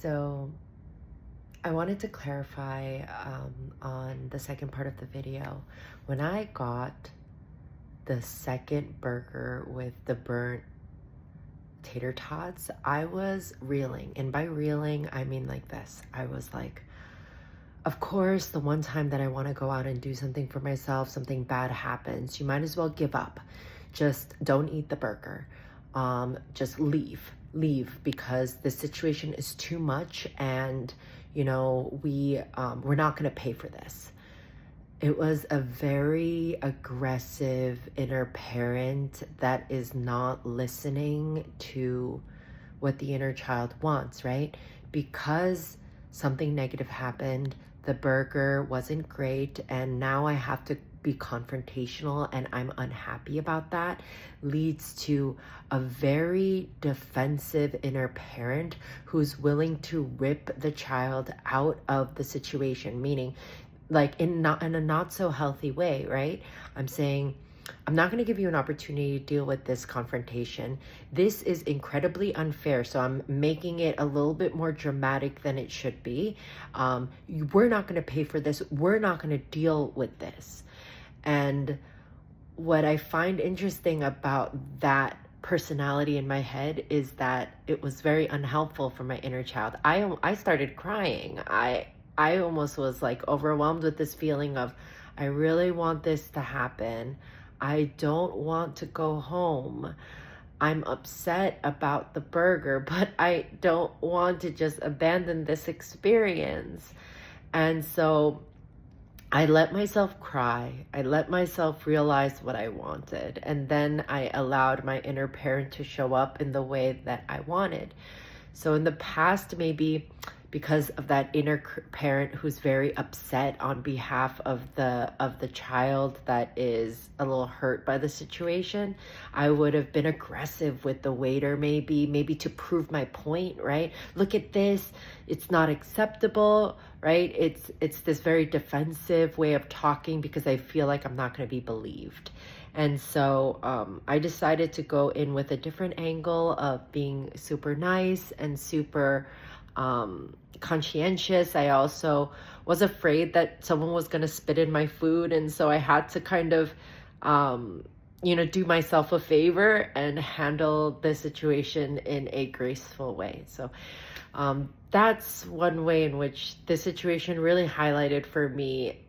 So I wanted to clarify on the second part of the video. When I got the second burger with the burnt tater tots, I was reeling. And by reeling, I mean like this. I was like, of course, the one time that I want to go out and do something for myself, something bad happens. You might as well give up. Just don't eat the burger. Just leave because the situation is too much, and we're not going to pay for this. It was a very aggressive inner parent that is not listening to what the inner child wants, right? Because something negative happened, the burger wasn't great, and now I have to be confrontational and I'm unhappy about that, leads to a very defensive inner parent who's willing to rip the child out of the situation, meaning like in a not so healthy way, right? I'm saying, I'm not going to give you an opportunity to deal with this confrontation. This is incredibly unfair. So I'm making it a little bit more dramatic than it should be. We're not going to pay for this. We're not going to deal with this. And what I find interesting about that personality in my head is that it was very unhelpful for my inner child. I started crying. I almost was like overwhelmed with this feeling of, I really want this to happen. I don't want to go home. I'm upset about the burger, but I don't want to just abandon this experience. And so I let myself cry. I let myself realize what I wanted. And then I allowed my inner parent to show up in the way that I wanted. So in the past, maybe because of that inner parent who's very upset on behalf of the child that is a little hurt by the situation, I would have been aggressive with the waiter, maybe to prove my point, right? Look at this, it's not acceptable, right? It's this very defensive way of talking because I feel like I'm not going to be believed. And so I decided to go in with a different angle of being super nice and super conscientious. I also was afraid that someone was going to spit in my food. And so I had to kind of, do myself a favor and handle the situation in a graceful way. So that's one way in which the situation really highlighted for me